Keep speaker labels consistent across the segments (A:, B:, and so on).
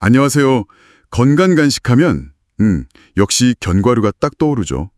A: 안녕하세요. 건강 간식하면 역시 견과류가 딱 떠오르죠.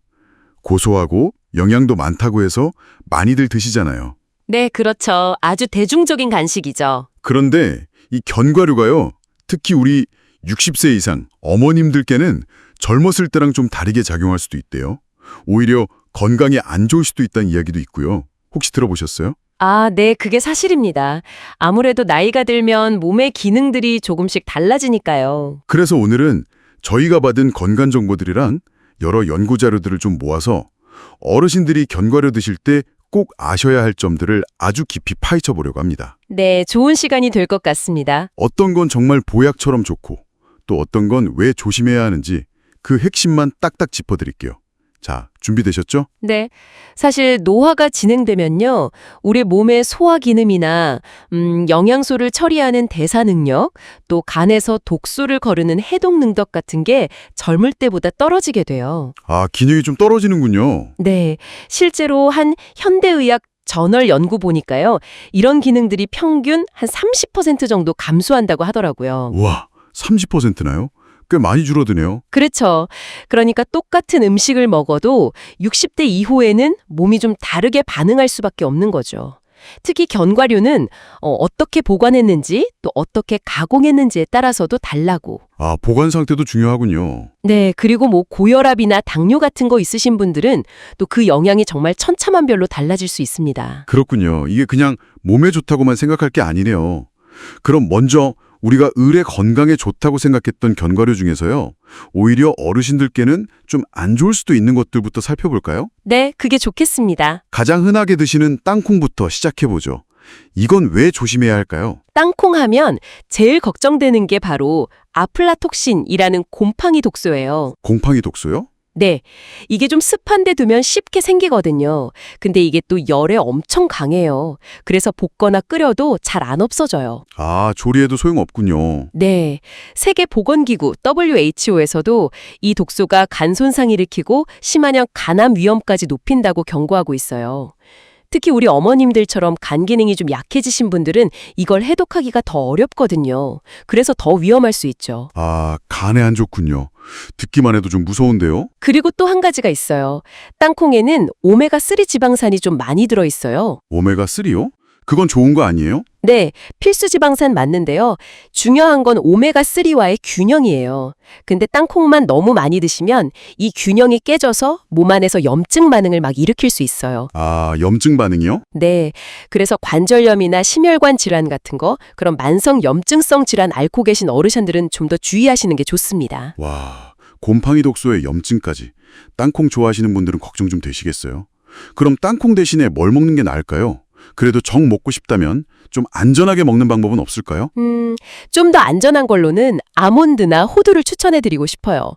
A: 고소하고 영양도 많다고 해서 많이들 드시잖아요.
B: 네, 그렇죠. 아주 대중적인 간식이죠.
A: 그런데 이 견과류가요. 특히 우리 60세 이상 어머님들께는 젊었을 때랑 좀 다르게 작용할 수도 있대요. 오히려 건강에 안 좋을 수도 있다는 이야기도 있고요. 혹시 들어보셨어요?
B: 아, 네, 그게 사실입니다. 아무래도 나이가 들면 몸의 기능들이 조금씩 달라지니까요.
A: 그래서 오늘은 저희가 받은 건강 정보들이랑 여러 연구 자료들을 좀 모아서 어르신들이 견과류 드실 때 꼭 아셔야 할 점들을 아주 깊이 파헤쳐 보려고 합니다.
B: 네, 좋은 시간이 될 것 같습니다.
A: 어떤 건 정말 보약처럼 좋고 또 어떤 건 왜 조심해야 하는지 그 핵심만 딱딱 짚어드릴게요. 자, 준비되셨죠?
B: 네, 사실 노화가 진행되면요, 우리 몸의 소화 기능이나 영양소를 처리하는 대사 능력, 또 간에서 독소를 거르는 해독 능력 같은 게 젊을 때보다 떨어지게 돼요.
A: 아, 기능이 좀 떨어지는군요.
B: 네, 실제로 한 현대의학 저널 연구 보니까요, 이런 기능들이 평균 한 30% 정도 감소한다고 하더라고요.
A: 우와, 30%나요? 꽤 많이 줄어드네요.
B: 그렇죠. 그러니까 똑같은 음식을 먹어도 60대 이후에는 몸이 좀 다르게 반응할 수밖에 없는 거죠. 특히 견과류는 어떻게 보관했는지 또 어떻게 가공했는지에 따라서도 달라고.
A: 아, 보관 상태도 중요하군요.
B: 네, 그리고 뭐 고혈압이나 당뇨 같은 거 있으신 분들은 또 그 영향이 정말 천차만별로 달라질 수 있습니다.
A: 그렇군요. 이게 그냥 몸에 좋다고만 생각할 게 아니네요. 그럼 먼저 우리가 을의 건강에 좋다고 생각했던 견과류 중에서요. 오히려 어르신들께는 좀 안 좋을 수도 있는 것들부터 살펴볼까요?
B: 네, 그게 좋겠습니다.
A: 가장 흔하게 드시는 땅콩부터 시작해보죠. 이건 왜 조심해야 할까요?
B: 땅콩 하면 제일 걱정되는 게 바로 아플라톡신이라는 곰팡이 독소예요.
A: 곰팡이 독소요?
B: 네, 이게 좀 습한 데 두면 쉽게 생기거든요. 근데 이게 또 열에 엄청 강해요. 그래서 볶거나 끓여도 잘 안 없어져요.
A: 아, 조리해도 소용없군요.
B: 네, 세계보건기구 WHO에서도 이 독소가 간 손상 일으키고 심한형 간암 위험까지 높인다고 경고하고 있어요. 특히 우리 어머님들처럼 간 기능이 좀 약해지신 분들은 이걸 해독하기가 더 어렵거든요. 그래서 더 위험할 수 있죠.
A: 아, 간에 안 좋군요. 듣기만 해도 좀 무서운데요?
B: 그리고 또 한 가지가 있어요. 땅콩에는 오메가3 지방산이 좀 많이 들어있어요.
A: 오메가3요? 그건 좋은 거 아니에요?
B: 네, 필수 지방산 맞는데요. 중요한 건 오메가3와의 균형이에요. 근데 땅콩만 너무 많이 드시면 이 균형이 깨져서 몸 안에서 염증 반응을 막 일으킬 수 있어요.
A: 아, 염증 반응이요?
B: 네, 그래서 관절염이나 심혈관 질환 같은 거, 그런 만성 염증성 질환 앓고 계신 어르신들은 좀 더 주의하시는 게 좋습니다.
A: 와, 곰팡이 독소에 염증까지. 땅콩 좋아하시는 분들은 걱정 좀 되시겠어요? 그럼 땅콩 대신에 뭘 먹는 게 나을까요? 그래도 정 먹고 싶다면 좀 안전하게 먹는 방법은 없을까요?
B: 좀 더 안전한 걸로는 아몬드나 호두를 추천해드리고 싶어요.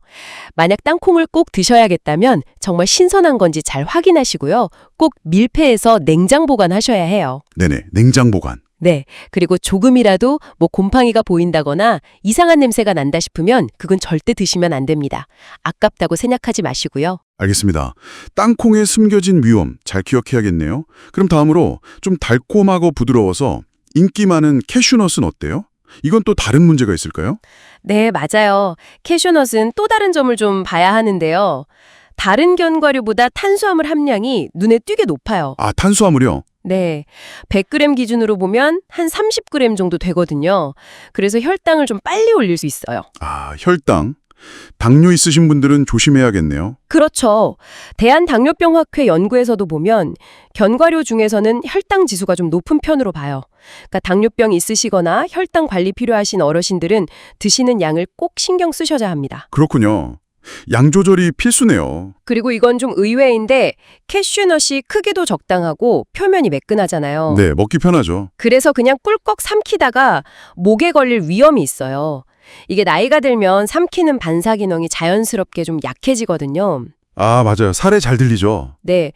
B: 만약 땅콩을 꼭 드셔야겠다면 정말 신선한 건지 잘 확인하시고요. 꼭 밀폐해서 냉장 보관하셔야 해요.
A: 네네, 냉장 보관.
B: 네, 그리고 조금이라도 뭐 곰팡이가 보인다거나 이상한 냄새가 난다 싶으면 그건 절대 드시면 안 됩니다. 아깝다고 생각하지 마시고요.
A: 알겠습니다. 땅콩에 숨겨진 위험 잘 기억해야겠네요. 그럼 다음으로 좀 달콤하고 부드러워서 인기 많은 캐슈넛은 어때요? 이건 또 다른 문제가 있을까요?
B: 네, 맞아요. 캐슈넛은 또 다른 점을 좀 봐야 하는데요. 다른 견과류보다 탄수화물 함량이 눈에 띄게 높아요.
A: 아, 탄수화물이요?
B: 네, 100g 기준으로 보면 한 30g 정도 되거든요. 그래서 혈당을 좀 빨리 올릴 수 있어요.
A: 아, 혈당. 당뇨 있으신 분들은 조심해야겠네요.
B: 그렇죠. 대한당뇨병학회 연구에서도 보면 견과류 중에서는 혈당 지수가 좀 높은 편으로 봐요. 그러니까 당뇨병 있으시거나 혈당 관리 필요하신 어르신들은 드시는 양을 꼭 신경 쓰셔야 합니다.
A: 그렇군요. 양 조절이 필수네요.
B: 그리고 이건 좀 의외인데 캐슈넛이 크기도 적당하고 표면이 매끈하잖아요.
A: 네, 먹기 편하죠.
B: 그래서 그냥 꿀꺽 삼키다가 목에 걸릴 위험이 있어요. 이게 나이가 들면 삼키는 반사 기능이 자연스럽게 좀 약해지거든요.
A: 아, 맞아요. 살에 잘 들리죠.
B: 네,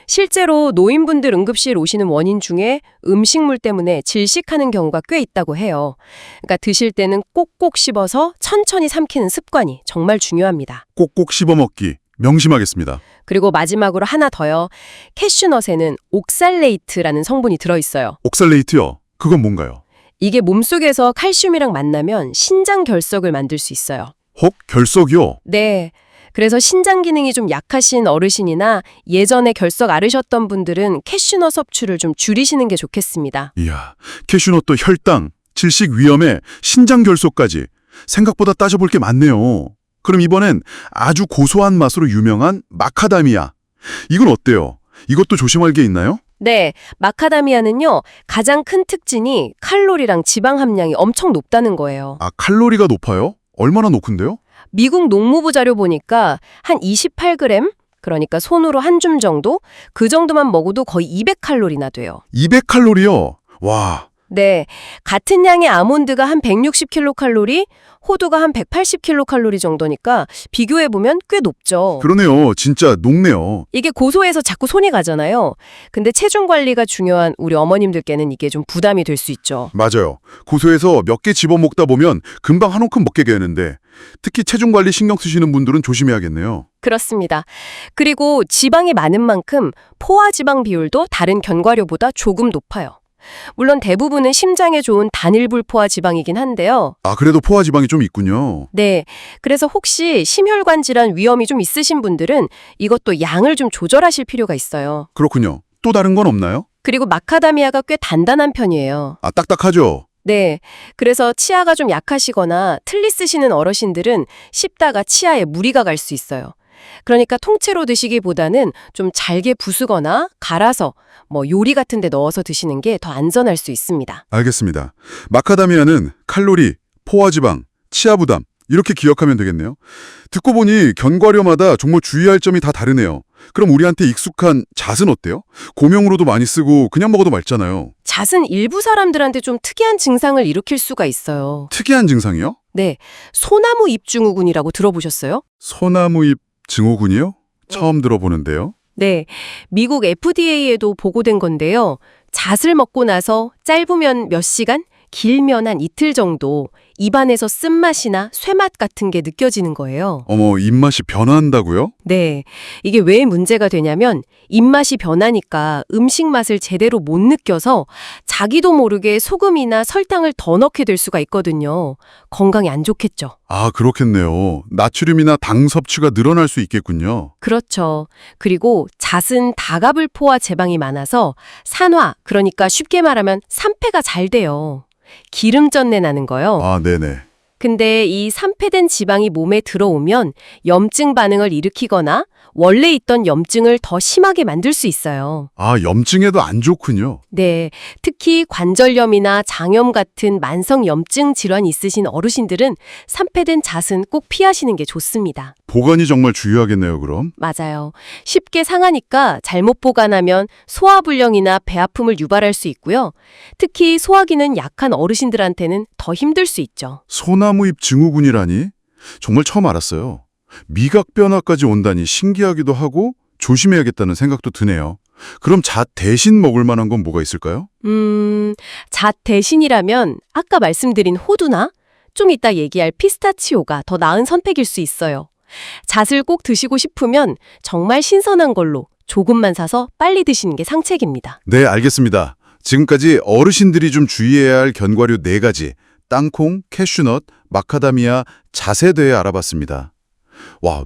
B: 실제로 노인분들 응급실 오시는 원인 중에 음식물 때문에 질식하는 경우가 꽤 있다고 해요. 그러니까 드실 때는 꼭꼭 씹어서 천천히 삼키는 습관이 정말 중요합니다.
A: 꼭꼭 씹어먹기. 명심하겠습니다.
B: 그리고 마지막으로 하나 더요. 캐슈넛에는 옥살레이트라는 성분이 들어있어요.
A: 옥살레이트요? 그건 뭔가요?
B: 이게 몸속에서 칼슘이랑 만나면 신장 결석을 만들 수 있어요.
A: 혹 결석이요?
B: 네. 그래서 신장 기능이 좀 약하신 어르신이나 예전에 결석 앓으셨던 분들은 캐슈넛 섭취를 좀 줄이시는 게 좋겠습니다.
A: 이야, 캐슈넛도 혈당, 질식 위험에 신장 결석까지 생각보다 따져볼 게 많네요. 그럼 이번엔 아주 고소한 맛으로 유명한 마카다미아. 이건 어때요? 이것도 조심할 게 있나요?
B: 네, 마카다미아는요, 가장 큰 특징이 칼로리랑 지방 함량이 엄청 높다는 거예요.
A: 아, 칼로리가 높아요? 얼마나 높은데요?
B: 미국 농무부 자료 보니까 한 28g? 그러니까 손으로 한 줌 정도? 그 정도만 먹어도 거의 200칼로리나 돼요.
A: 200칼로리요? 와,
B: 네, 같은 양의 아몬드가 한 160kcal, 호두가 한 180kcal 정도니까 비교해보면 꽤 높죠.
A: 그러네요. 진짜 녹네요.
B: 이게 고소해서 자꾸 손이 가잖아요. 근데 체중 관리가 중요한 우리 어머님들께는 이게 좀 부담이 될 수 있죠.
A: 맞아요. 고소해서 몇 개 집어먹다 보면 금방 한 움큼 먹게 되는데 특히 체중 관리 신경 쓰시는 분들은 조심해야겠네요.
B: 그렇습니다. 그리고 지방이 많은 만큼 포화 지방 비율도 다른 견과류보다 조금 높아요. 물론 대부분은 심장에 좋은 단일불 포화 지방이긴 한데요.
A: 아, 그래도 포화지방이 좀 있군요.
B: 네, 그래서 혹시 심혈관 질환 위험이 좀 있으신 분들은 이것도 양을 좀 조절하실 필요가 있어요.
A: 그렇군요. 또 다른 건 없나요?
B: 그리고 마카다미아가 꽤 단단한 편이에요.
A: 아, 딱딱하죠?
B: 네, 그래서 치아가 좀 약하시거나 틀니 쓰시는 어르신들은 씹다가 치아에 무리가 갈 수 있어요. 그러니까 통째로 드시기보다는 좀 잘게 부수거나 갈아서 요리 같은 데 넣어서 드시는 게 더 안전할 수 있습니다.
A: 알겠습니다. 마카다미아는 칼로리, 포화지방, 치아 부담 이렇게 기억하면 되겠네요. 듣고 보니 견과류마다 정말 주의할 점이 다 다르네요. 그럼 우리한테 익숙한 잣은 어때요? 고명으로도 많이 쓰고 그냥 먹어도 맛있잖아요.
B: 잣은 일부 사람들한테 좀 특이한 증상을 일으킬 수가 있어요.
A: 특이한 증상이요?
B: 네, 소나무 잎 증후군이라고 들어보셨어요?
A: 소나무잎 증후군이요? 처음 들어보는데요.
B: 네, 미국 FDA에도 보고된 건데요. 잣을 먹고 나서 짧으면 몇 시간, 길면 한 이틀 정도 입안에서 쓴맛이나 쇠맛 같은 게 느껴지는 거예요.
A: 어머, 입맛이 변화한다고요?
B: 네, 이게 왜 문제가 되냐면 입맛이 변하니까 음식 맛을 제대로 못 느껴서 자기도 모르게 소금이나 설탕을 더 넣게 될 수가 있거든요. 건강에 안 좋겠죠.
A: 아, 그렇겠네요. 나트륨이나 당 섭취가 늘어날 수 있겠군요.
B: 그렇죠. 그리고 잣은 다가불 포화 제방이 많아서 산화, 그러니까 쉽게 말하면 산패가 잘 돼요. 기름전내 나는 거요.
A: 아, 네네.
B: 근데 이 산패된 지방이 몸에 들어오면 염증 반응을 일으키거나 원래 있던 염증을 더 심하게 만들 수 있어요.
A: 아, 염증에도 안 좋군요.
B: 네, 특히 관절염이나 장염 같은 만성 염증 질환이 있으신 어르신들은 산패된 잣은 꼭 피하시는 게 좋습니다.
A: 보관이 정말 중요하겠네요, 그럼.
B: 맞아요. 쉽게 상하니까 잘못 보관하면 소화불량이나 배 아픔을 유발할 수 있고요. 특히 소화기는 약한 어르신들한테는 더 힘들 수 있죠.
A: 소나무잎 증후군이라니? 정말 처음 알았어요. 미각 변화까지 온다니 신기하기도 하고 조심해야겠다는 생각도 드네요. 그럼 잣 대신 먹을 만한 건 뭐가 있을까요?
B: 잣 대신이라면 아까 말씀드린 호두나 좀 이따 얘기할 피스타치오가 더 나은 선택일 수 있어요. 잣을 꼭 드시고 싶으면 정말 신선한 걸로 조금만 사서 빨리 드시는 게 상책입니다.
A: 네, 알겠습니다. 지금까지 어르신들이 좀 주의해야 할 견과류 4가지, 땅콩, 캐슈넛, 마카다미아, 잣에 대해 알아봤습니다. 와,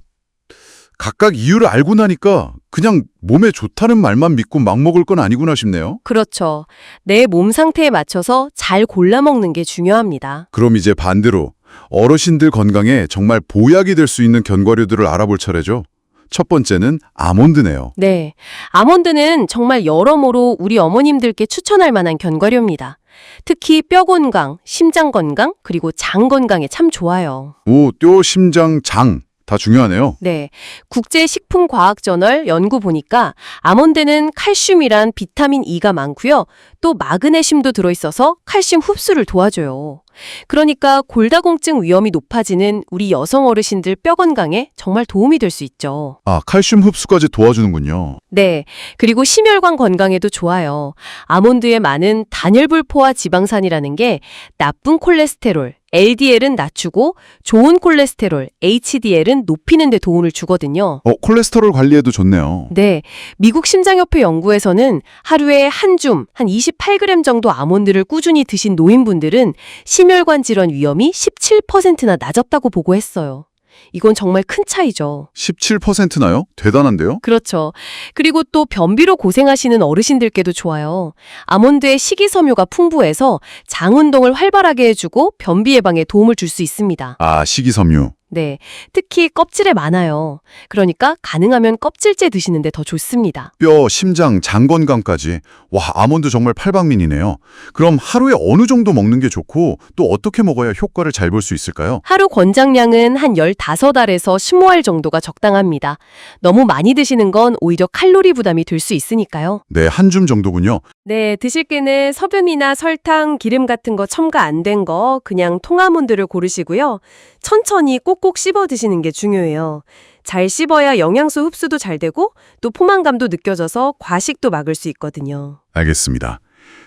A: 각각 이유를 알고 나니까 그냥 몸에 좋다는 말만 믿고 막 먹을 건 아니구나 싶네요.
B: 그렇죠. 내 몸 상태에 맞춰서 잘 골라 먹는 게 중요합니다.
A: 그럼 이제 반대로 어르신들 건강에 정말 보약이 될 수 있는 견과류들을 알아볼 차례죠. 첫 번째는 아몬드네요.
B: 네, 아몬드는 정말 여러모로 우리 어머님들께 추천할 만한 견과류입니다. 특히 뼈 건강, 심장 건강, 그리고 장 건강에 참 좋아요.
A: 오, 뼈, 심장, 장 다 중요하네요.
B: 네, 국제식품과학저널 연구 보니까 아몬드는 칼슘이란 비타민 E가 많고요. 또 마그네슘도 들어있어서 칼슘 흡수를 도와줘요. 그러니까 골다공증 위험이 높아지는 우리 여성 어르신들 뼈 건강에 정말 도움이 될 수 있죠.
A: 아, 칼슘 흡수까지 도와주는군요.
B: 네, 그리고 심혈관 건강에도 좋아요. 아몬드에 많은 단열불포화 지방산이라는 게 나쁜 콜레스테롤, LDL은 낮추고 좋은 콜레스테롤, HDL은 높이는 데 도움을 주거든요.
A: 콜레스테롤 관리에도 좋네요.
B: 네, 미국 심장협회 연구에서는 하루에 한 줌, 한 28g 정도 아몬드를 꾸준히 드신 노인분들은 심혈관 질환 위험이 17%나 낮았다고 보고했어요. 이건 정말 큰 차이죠.
A: 17%나요? 대단한데요?
B: 그렇죠. 그리고 또 변비로 고생하시는 어르신들께도 좋아요. 아몬드의 식이섬유가 풍부해서 장 운동을 활발하게 해주고 변비 예방에 도움을 줄 수 있습니다.
A: 아, 식이섬유.
B: 네, 특히 껍질에 많아요. 그러니까 가능하면 껍질째 드시는데 더 좋습니다.
A: 뼈, 심장, 장 건강까지. 와, 아몬드 정말 팔방민이네요. 그럼 하루에 어느 정도 먹는 게 좋고 또 어떻게 먹어야 효과를 잘 볼 수 있을까요?
B: 하루 권장량은 한 15알에서 20알 정도가 적당합니다. 너무 많이 드시는 건 오히려 칼로리 부담이 될 수 있으니까요.
A: 네, 한 줌 정도군요.
B: 네, 드실 때는 소금이나 설탕, 기름 같은 거 첨가 안 된 거 그냥 통아몬드를 고르시고요. 천천히 꼭꼭 씹어 드시는 게 중요해요. 잘 씹어야 영양소 흡수도 잘 되고 또 포만감도 느껴져서 과식도 막을 수 있거든요.
A: 알겠습니다.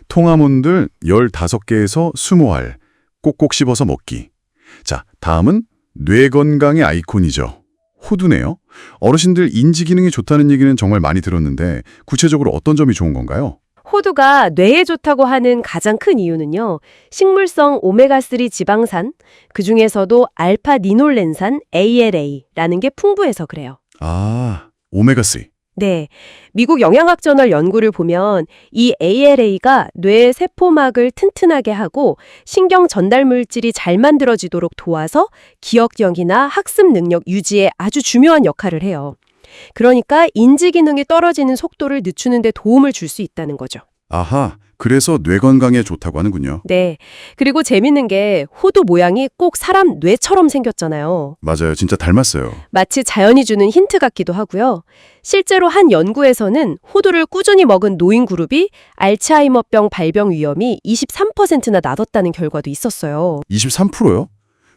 A: 통아몬드 15개에서 20알 꼭꼭 씹어서 먹기. 자, 다음은 뇌 건강의 아이콘이죠. 호두네요. 어르신들 인지 기능이 좋다는 얘기는 정말 많이 들었는데 구체적으로 어떤 점이 좋은 건가요?
B: 호두가 뇌에 좋다고 하는 가장 큰 이유는요. 식물성 오메가3 지방산, 그중에서도 알파니놀렌산 ALA라는 게 풍부해서 그래요.
A: 아, 오메가3.
B: 네, 미국 영양학 저널 연구를 보면 이 ALA가 뇌의 세포막을 튼튼하게 하고 신경 전달 물질이 잘 만들어지도록 도와서 기억력이나 학습 능력 유지에 아주 중요한 역할을 해요. 그러니까 인지 기능이 떨어지는 속도를 늦추는 데 도움을 줄 수 있다는 거죠.
A: 아하, 그래서 뇌 건강에 좋다고 하는군요.
B: 네, 그리고 재밌는 게 호두 모양이 꼭 사람 뇌처럼 생겼잖아요.
A: 맞아요. 진짜 닮았어요.
B: 마치 자연이 주는 힌트 같기도 하고요. 실제로 한 연구에서는 호두를 꾸준히 먹은 노인 그룹이 알츠하이머병 발병 위험이 23%나 낮았다는 결과도 있었어요.
A: 23%요?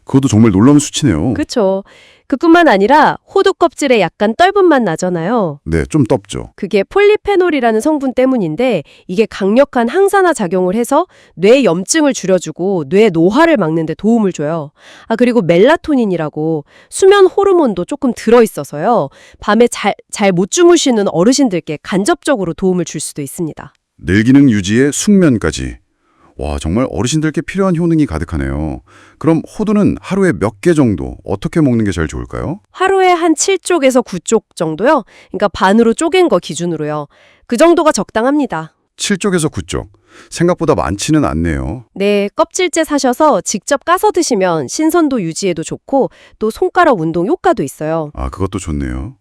A: 그것도 정말 놀라운 수치네요.
B: 그렇죠. 그뿐만 아니라 호두 껍질에 약간 떫은 맛 나잖아요.
A: 네, 좀 떫죠.
B: 그게 폴리페놀이라는 성분 때문인데 이게 강력한 항산화 작용을 해서 뇌 염증을 줄여주고 뇌 노화를 막는 데 도움을 줘요. 그리고 멜라토닌이라고 수면 호르몬도 조금 들어있어서요. 밤에 잘 못 주무시는 어르신들께 간접적으로 도움을 줄 수도 있습니다.
A: 뇌기능 유지에 숙면까지. 와, 정말 어르신들께 필요한 효능이 가득하네요. 그럼 호두는 하루에 몇 개 정도 어떻게 먹는 게 제일 좋을까요?
B: 하루에 한 7쪽에서 9쪽 정도요. 그러니까 반으로 쪼갠 거 기준으로요. 그 정도가 적당합니다.
A: 7쪽에서 9쪽. 생각보다 많지는 않네요.
B: 네, 껍질째 사셔서 직접 까서 드시면 신선도 유지에도 좋고 또 손가락 운동 효과도 있어요.
A: 아, 그것도 좋네요.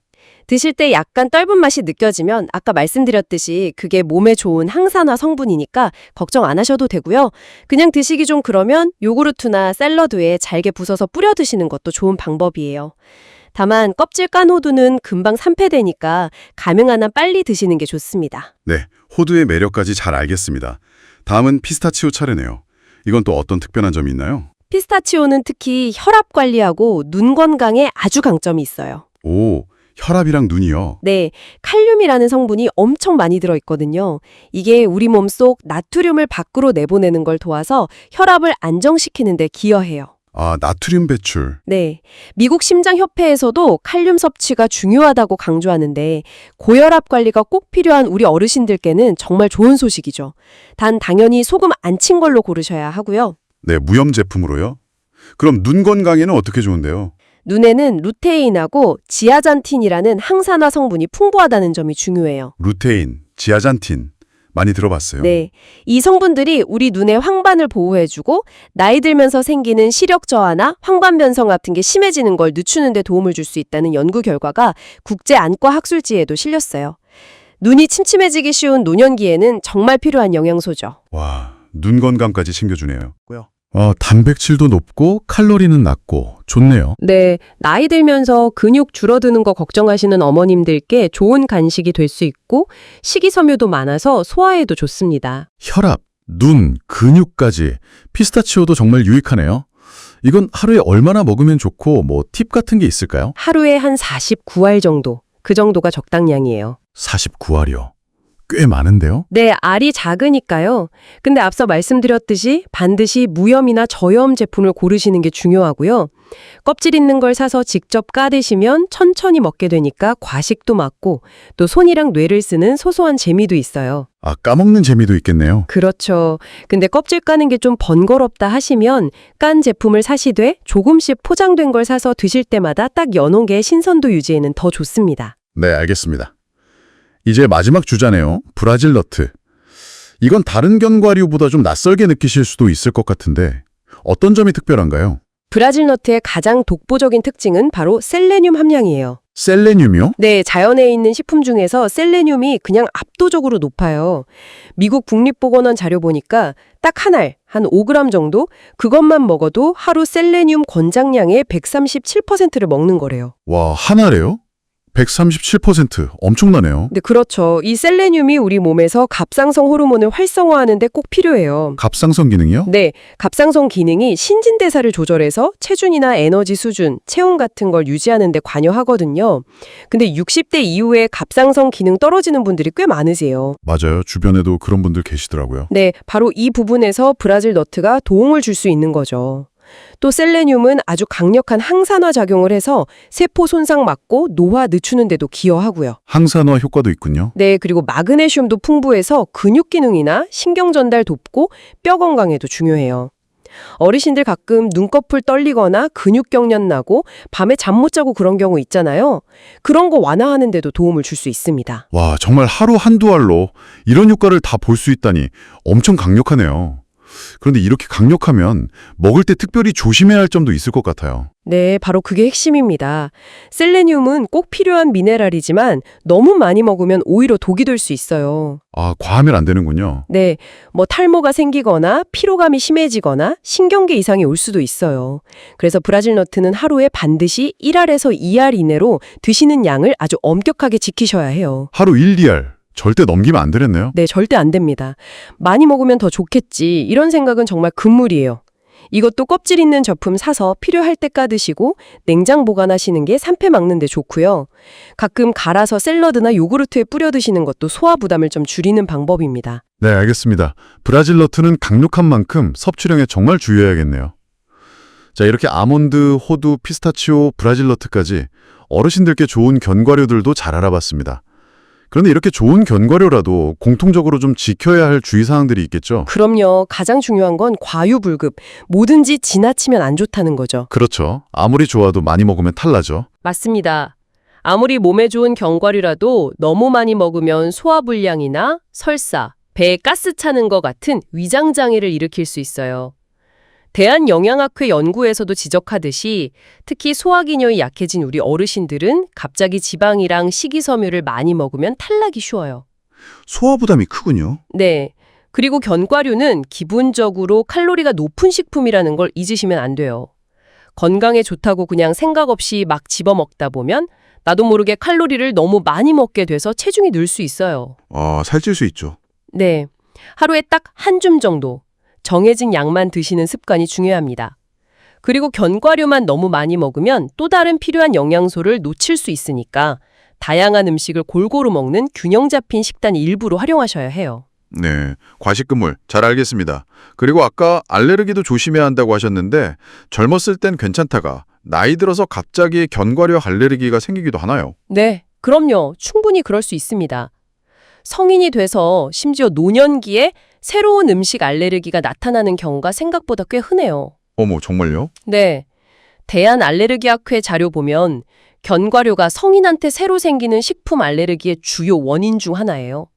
B: 드실 때 약간 떫은 맛이 느껴지면 아까 말씀드렸듯이 그게 몸에 좋은 항산화 성분이니까 걱정 안 하셔도 되고요. 그냥 드시기 좀 그러면 요구르트나 샐러드에 잘게 부숴서 뿌려 드시는 것도 좋은 방법이에요. 다만 껍질 깐 호두는 금방 산패되니까 가능한 한 빨리 드시는 게 좋습니다.
A: 네, 호두의 매력까지 잘 알겠습니다. 다음은 피스타치오 차례네요. 이건 또 어떤 특별한 점이 있나요?
B: 피스타치오는 특히 혈압 관리하고 눈 건강에 아주 강점이 있어요.
A: 오, 혈압이랑 눈이요.
B: 네, 칼륨이라는 성분이 엄청 많이 들어있거든요. 이게 우리 몸속 나트륨을 밖으로 내보내는 걸 도와서 혈압을 안정시키는 데 기여해요.
A: 아, 나트륨 배출.
B: 네, 미국 심장협회에서도 칼륨 섭취가 중요하다고 강조하는데 고혈압 관리가 꼭 필요한 우리 어르신들께는 정말 좋은 소식이죠. 단 당연히 소금 안 친 걸로 고르셔야 하고요.
A: 네, 무염 제품으로요? 그럼 눈 건강에는 어떻게 좋은데요?
B: 눈에는 루테인하고 지아잔틴이라는 항산화 성분이 풍부하다는 점이 중요해요.
A: 루테인, 지아잔틴. 많이 들어봤어요.
B: 네, 이 성분들이 우리 눈의 황반을 보호해주고 나이 들면서 생기는 시력 저하나 황반 변성 같은 게 심해지는 걸 늦추는 데 도움을 줄 수 있다는 연구 결과가 국제 안과 학술지에도 실렸어요. 눈이 침침해지기 쉬운 노년기에는 정말 필요한 영양소죠.
A: 와, 눈 건강까지 챙겨주네요. 단백질도 높고 칼로리는 낮고 좋네요.
B: 네, 나이 들면서 근육 줄어드는 거 걱정하시는 어머님들께 좋은 간식이 될 수 있고 식이섬유도 많아서 소화에도 좋습니다.
A: 혈압, 눈, 근육까지. 피스타치오도 정말 유익하네요. 이건 하루에 얼마나 먹으면 좋고 뭐 팁 같은 게 있을까요?
B: 하루에 한 49알 정도, 그 정도가 적당량이에요.
A: 49알이요. 꽤 많은데요?
B: 네, 알이 작으니까요. 근데 앞서 말씀드렸듯이 반드시 무염이나 저염 제품을 고르시는 게 중요하고요. 껍질 있는 걸 사서 직접 까드시면 천천히 먹게 되니까 과식도 막고 또 손이랑 뇌를 쓰는 소소한 재미도 있어요.
A: 아, 까먹는 재미도 있겠네요.
B: 그렇죠. 근데 껍질 까는 게 좀 번거롭다 하시면 깐 제품을 사시되 조금씩 포장된 걸 사서 드실 때마다 딱 여놓은 게 신선도 유지에는 더 좋습니다.
A: 네, 알겠습니다. 이제 마지막 주자네요. 브라질 너트. 이건 다른 견과류보다 좀 낯설게 느끼실 수도 있을 것 같은데 어떤 점이 특별한가요?
B: 브라질 너트의 가장 독보적인 특징은 바로 셀레늄 함량이에요.
A: 셀레늄이요?
B: 네, 자연에 있는 식품 중에서 셀레늄이 그냥 압도적으로 높아요. 미국 국립보건원 자료 보니까 딱 한 알, 한 5g 정도? 그것만 먹어도 하루 셀레늄 권장량의 137%를 먹는 거래요.
A: 와, 하나래요? 137% 엄청나네요.
B: 네, 그렇죠. 이 셀레늄이 우리 몸에서 갑상선 호르몬을 활성화하는 데 꼭 필요해요.
A: 갑상선 기능이요?
B: 네, 갑상선 기능이 신진대사를 조절해서 체중이나 에너지 수준, 체온 같은 걸 유지하는 데 관여하거든요. 근데 60대 이후에 갑상선 기능 떨어지는 분들이 꽤 많으세요.
A: 맞아요. 주변에도 그런 분들 계시더라고요.
B: 네, 바로 이 부분에서 브라질 너트가 도움을 줄 수 있는 거죠. 또 셀레늄은 아주 강력한 항산화 작용을 해서 세포 손상 막고 노화 늦추는 데도 기여하고요.
A: 항산화 효과도 있군요.
B: 네, 그리고 마그네슘도 풍부해서 근육 기능이나 신경 전달 돕고 뼈 건강에도 중요해요. 어르신들 가끔 눈꺼풀 떨리거나 근육 경련 나고 밤에 잠 못 자고 그런 경우 있잖아요. 그런 거 완화하는 데도 도움을 줄 수 있습니다.
A: 와, 정말 하루 한두 알로 이런 효과를 다 볼 수 있다니 엄청 강력하네요. 그런데 이렇게 강력하면 먹을 때 특별히 조심해야 할 점도 있을 것 같아요.
B: 네, 바로 그게 핵심입니다. 셀레늄은 꼭 필요한 미네랄이지만 너무 많이 먹으면 오히려 독이 될 수 있어요.
A: 아, 과하면 안 되는군요.
B: 네, 탈모가 생기거나 피로감이 심해지거나 신경계 이상이 올 수도 있어요. 그래서 브라질 너트는 하루에 반드시 1알에서 2알 이내로 드시는 양을 아주 엄격하게 지키셔야 해요.
A: 하루 1, 2알. 절대 넘기면 안 되겠네요.
B: 네, 절대 안 됩니다. 많이 먹으면 더 좋겠지. 이런 생각은 정말 금물이에요. 이것도 껍질 있는 제품 사서 필요할 때 까드시고 냉장 보관하시는 게 산패 막는 데 좋고요. 가끔 갈아서 샐러드나 요구르트에 뿌려 드시는 것도 소화 부담을 좀 줄이는 방법입니다.
A: 네, 알겠습니다. 브라질 너트는 강력한 만큼 섭취량에 정말 주의해야겠네요. 자, 이렇게 아몬드, 호두, 피스타치오, 브라질 너트까지 어르신들께 좋은 견과류들도 잘 알아봤습니다. 그런데 이렇게 좋은 견과류라도 공통적으로 좀 지켜야 할 주의사항들이 있겠죠?
B: 그럼요. 가장 중요한 건 과유불급. 뭐든지 지나치면 안 좋다는 거죠.
A: 그렇죠. 아무리 좋아도 많이 먹으면 탈나죠.
B: 맞습니다. 아무리 몸에 좋은 견과류라도 너무 많이 먹으면 소화불량이나 설사, 배에 가스 차는 것 같은 위장장애를 일으킬 수 있어요. 대한영양학회 연구에서도 지적하듯이 특히 소화기능이 약해진 우리 어르신들은 갑자기 지방이랑 식이섬유를 많이 먹으면 탈나기 쉬워요.
A: 소화 부담이 크군요.
B: 네. 그리고 견과류는 기본적으로 칼로리가 높은 식품이라는 걸 잊으시면 안 돼요. 건강에 좋다고 그냥 생각 없이 막 집어먹다 보면 나도 모르게 칼로리를 너무 많이 먹게 돼서 체중이 늘 수 있어요.
A: 아, 살찔 수 있죠.
B: 네. 하루에 딱 한 줌 정도 정해진 양만 드시는 습관이 중요합니다. 그리고 견과류만 너무 많이 먹으면 또 다른 필요한 영양소를 놓칠 수 있으니까 다양한 음식을 골고루 먹는 균형 잡힌 식단 일부로 활용하셔야 해요.
C: 네, 과식근물 잘 알겠습니다. 그리고 아까 알레르기도 조심해야 한다고 하셨는데 젊었을 땐 괜찮다가 나이 들어서 갑자기 견과류 알레르기가 생기기도 하나요?
B: 네, 그럼요. 충분히 그럴 수 있습니다. 성인이 돼서 심지어 노년기에 새로운 음식 알레르기가 나타나는 경우가 생각보다 꽤 흔해요.
C: 어머, 정말요?
B: 네. 대한알레르기학회 자료 보면 견과류가 성인한테 새로 생기는 식품 알레르기의 주요 원인 중 하나예요.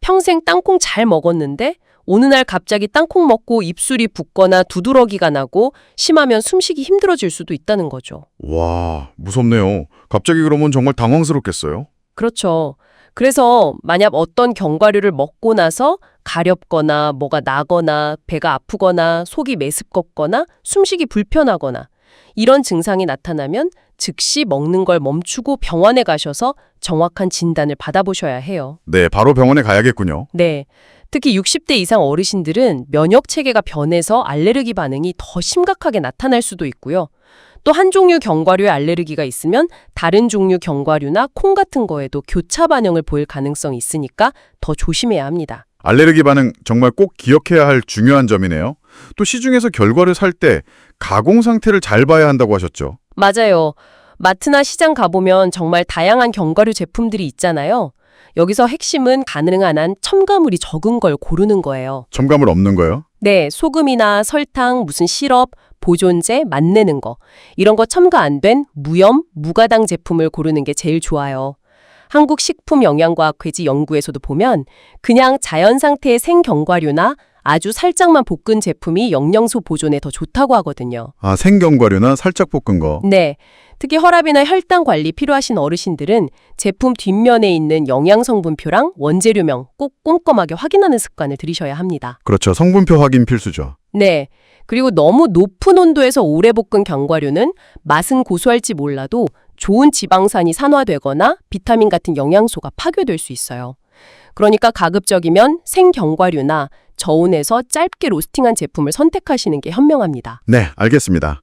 B: 평생 땅콩 잘 먹었는데 어느 날 갑자기 땅콩 먹고 입술이 붓거나 두드러기가 나고 심하면 숨쉬기 힘들어질 수도 있다는 거죠.
C: 와, 무섭네요. 갑자기 그러면 정말 당황스럽겠어요.
B: 그렇죠. 그래서 만약 어떤 견과류를 먹고 나서 가렵거나 뭐가 나거나 배가 아프거나 속이 메스껍거나 숨쉬기 불편하거나 이런 증상이 나타나면 즉시 먹는 걸 멈추고 병원에 가셔서 정확한 진단을 받아보셔야 해요.
C: 네, 바로 병원에 가야겠군요.
B: 네. 특히 60대 이상 어르신들은 면역 체계가 변해서 알레르기 반응이 더 심각하게 나타날 수도 있고요. 또 한 종류 견과류에 알레르기가 있으면 다른 종류 견과류나 콩 같은 거에도 교차 반응을 보일 가능성이 있으니까 더 조심해야 합니다.
C: 알레르기 반응 정말 꼭 기억해야 할 중요한 점이네요. 또 시중에서 견과류 살 때 가공 상태를 잘 봐야 한다고 하셨죠.
B: 맞아요. 마트나 시장 가보면 정말 다양한 견과류 제품들이 있잖아요. 여기서 핵심은 가능한 한 첨가물이 적은 걸 고르는 거예요.
C: 첨가물 없는 거요?
B: 네, 소금이나 설탕, 무슨 시럽, 보존제, 맛내는 거. 이런 거 첨가 안 된 무염, 무가당 제품을 고르는 게 제일 좋아요. 한국식품영양과학회지 연구에서도 보면 그냥 자연 상태의 생견과류나 아주 살짝만 볶은 제품이 영양소 보존에 더 좋다고 하거든요.
C: 아, 생견과류나 살짝 볶은 거.
B: 네, 특히 혈압이나 혈당 관리 필요하신 어르신들은 제품 뒷면에 있는 영양성분표랑 원재료명 꼭 꼼꼼하게 확인하는 습관을 들이셔야 합니다.
C: 그렇죠. 성분표 확인 필수죠.
B: 네, 그리고 너무 높은 온도에서 오래 볶은 견과류는 맛은 고소할지 몰라도 좋은 지방산이 산화되거나 비타민 같은 영양소가 파괴될 수 있어요. 그러니까 가급적이면 생견과류나 저온에서 짧게 로스팅한 제품을 선택하시는 게 현명합니다.
C: 네, 알겠습니다.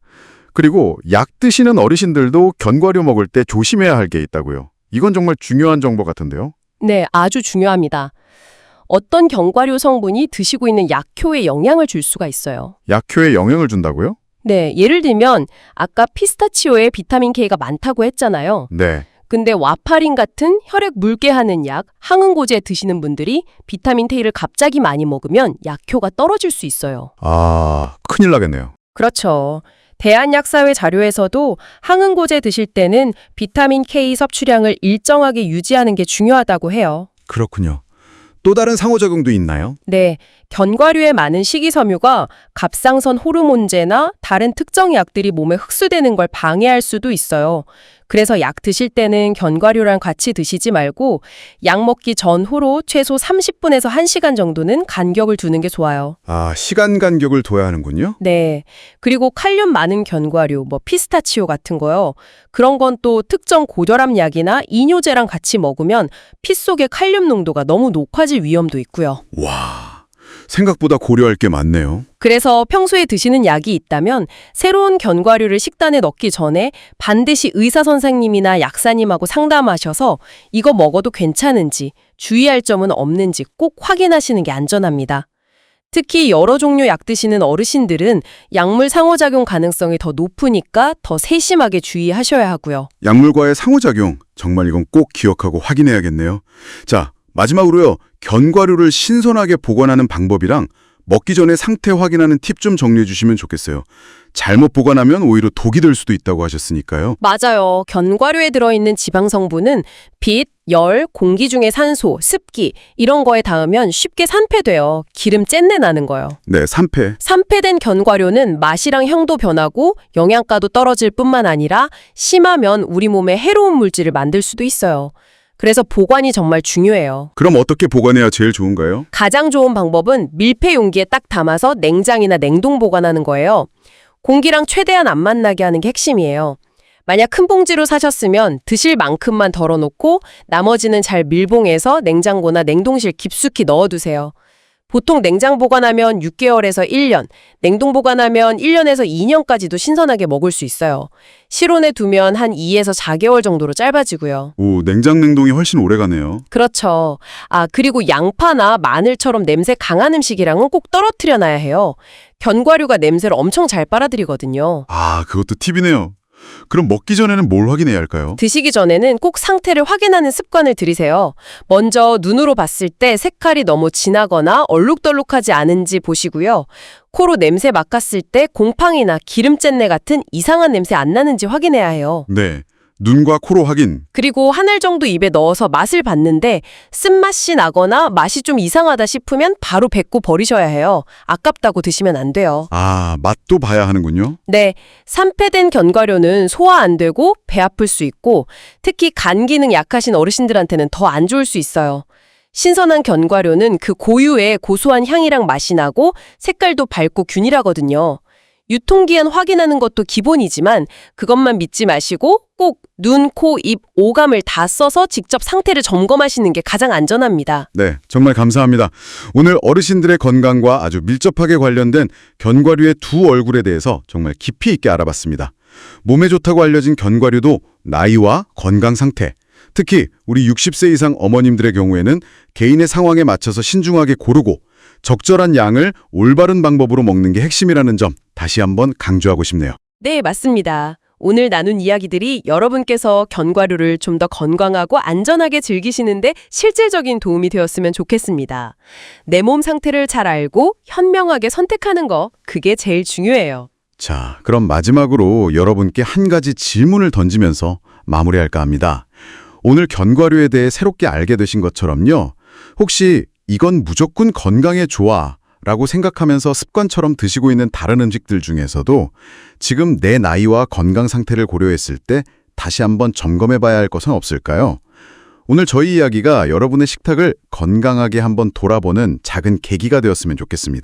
C: 그리고 약 드시는 어르신들도 견과류 먹을 때 조심해야 할 게 있다고요. 이건 정말 중요한 정보 같은데요.
B: 네, 아주 중요합니다. 어떤 견과류 성분이 드시고 있는 약효에 영향을 줄 수가 있어요.
C: 약효에 영향을 준다고요?
B: 네, 예를 들면 아까 피스타치오에 비타민 K가 많다고 했잖아요.
C: 네.
B: 근데 와파린 같은 혈액 묽게 하는 약, 항응고제 드시는 분들이 비타민 K를 갑자기 많이 먹으면 약효가 떨어질 수 있어요.
C: 아, 큰일 나겠네요.
B: 그렇죠. 대한약사회 자료에서도 항응고제 드실 때는 비타민 K 섭취량을 일정하게 유지하는 게 중요하다고 해요.
D: 그렇군요. 또 다른 상호작용도 있나요?
B: 네, 견과류에 많은 식이섬유가 갑상선 호르몬제나 다른 특정 약들이 몸에 흡수되는 걸 방해할 수도 있어요. 그래서 약 드실 때는 견과류랑 같이 드시지 말고 약 먹기 전후로 최소 30분에서 1시간 정도는 간격을 두는 게 좋아요.
D: 아, 시간 간격을 둬야 하는군요.
B: 네. 그리고 칼륨 많은 견과류, 피스타치오 같은 거요. 그런 건 또 특정 고혈압 약이나 이뇨제랑 같이 먹으면 피 속의 칼륨 농도가 너무 높아질 위험도 있고요.
D: 와, 생각보다 고려할 게 많네요.
B: 그래서 평소에 드시는 약이 있다면 새로운 견과류를 식단에 넣기 전에 반드시 의사 선생님이나 약사님하고 상담하셔서 이거 먹어도 괜찮은지, 주의할 점은 없는지 꼭 확인하시는 게 안전합니다. 특히 여러 종류 약 드시는 어르신들은 약물 상호작용 가능성이 더 높으니까 더 세심하게 주의하셔야 하고요.
D: 약물과의 상호작용, 정말 이건 꼭 기억하고 확인해야겠네요. 자, 마지막으로요. 견과류를 신선하게 보관하는 방법이랑 먹기 전에 상태 확인하는 팁 좀 정리해 주시면 좋겠어요. 잘못 보관하면 오히려 독이 될 수도 있다고 하셨으니까요.
B: 맞아요. 견과류에 들어있는 지방 성분은 빛, 열, 공기 중의 산소, 습기 이런 거에 닿으면 쉽게 산패돼요. 기름 짠내 나는 거요.
D: 네, 산패.
B: 산패된 견과류는 맛이랑 향도 변하고 영양가도 떨어질 뿐만 아니라 심하면 우리 몸에 해로운 물질을 만들 수도 있어요. 그래서 보관이 정말 중요해요.
D: 그럼 어떻게 보관해야 제일 좋은가요?
B: 가장 좋은 방법은 밀폐 용기에 딱 담아서 냉장이나 냉동 보관하는 거예요. 공기랑 최대한 안 만나게 하는 게 핵심이에요. 만약 큰 봉지로 사셨으면 드실 만큼만 덜어놓고 나머지는 잘 밀봉해서 냉장고나 냉동실 깊숙이 넣어두세요. 보통 냉장 보관하면 6개월에서 1년, 냉동 보관하면 1년에서 2년까지도 신선하게 먹을 수 있어요. 실온에 두면 한 2에서 4개월 정도로 짧아지고요.
D: 오, 냉장 냉동이 훨씬 오래 가네요.
B: 그렇죠. 그리고 양파나 마늘처럼 냄새 강한 음식이랑은 꼭 떨어뜨려 놔야 해요. 견과류가 냄새를 엄청 잘 빨아들이거든요.
D: 아, 그것도 팁이네요. 그럼 먹기 전에는 뭘 확인해야 할까요?
B: 드시기 전에는 꼭 상태를 확인하는 습관을 들이세요. 먼저 눈으로 봤을 때 색깔이 너무 진하거나 얼룩덜룩하지 않은지 보시고요. 코로 냄새 맡았을 때 곰팡이나 기름짠내 같은 이상한 냄새 안 나는지 확인해야 해요.
D: 네, 눈과 코로 확인.
B: 그리고 한 알 정도 입에 넣어서 맛을 봤는데 쓴맛이 나거나 맛이 좀 이상하다 싶으면 바로 뱉고 버리셔야 해요. 아깝다고 드시면 안 돼요.
D: 아, 맛도 봐야 하는군요.
B: 네, 산패된 견과류는 소화 안 되고 배 아플 수 있고 특히 간 기능 약하신 어르신들한테는 더 안 좋을 수 있어요. 신선한 견과류는 그 고유의 고소한 향이랑 맛이 나고 색깔도 밝고 균일하거든요. 유통기한 확인하는 것도 기본이지만 그것만 믿지 마시고 꼭 눈, 코, 입, 오감을 다 써서 직접 상태를 점검하시는 게 가장 안전합니다.
D: 네, 정말 감사합니다. 오늘 어르신들의 건강과 아주 밀접하게 관련된 견과류의 두 얼굴에 대해서 정말 깊이 있게 알아봤습니다. 몸에 좋다고 알려진 견과류도 나이와 건강 상태, 특히 우리 60세 이상 어머님들의 경우에는 개인의 상황에 맞춰서 신중하게 고르고 적절한 양을 올바른 방법으로 먹는 게 핵심이라는 점 다시 한번 강조하고 싶네요.
B: 네, 맞습니다. 오늘 나눈 이야기들이 여러분께서 견과류를 좀 더 건강하고 안전하게 즐기시는데 실질적인 도움이 되었으면 좋겠습니다. 내 몸 상태를 잘 알고 현명하게 선택하는 거, 그게 제일 중요해요.
D: 자, 그럼 마지막으로 여러분께 한 가지 질문을 던지면서 마무리할까 합니다. 오늘 견과류에 대해 새롭게 알게 되신 것처럼요. 혹시 이건 무조건 건강에 좋아 라고 생각하면서 습관처럼 드시고 있는 다른 음식들 중에서도 지금 내 나이와 건강 상태를 고려했을 때 다시 한번 점검해 봐야 할 것은 없을까요? 오늘 저희 이야기가 여러분의 식탁을 건강하게 한번 돌아보는 작은 계기가 되었으면 좋겠습니다.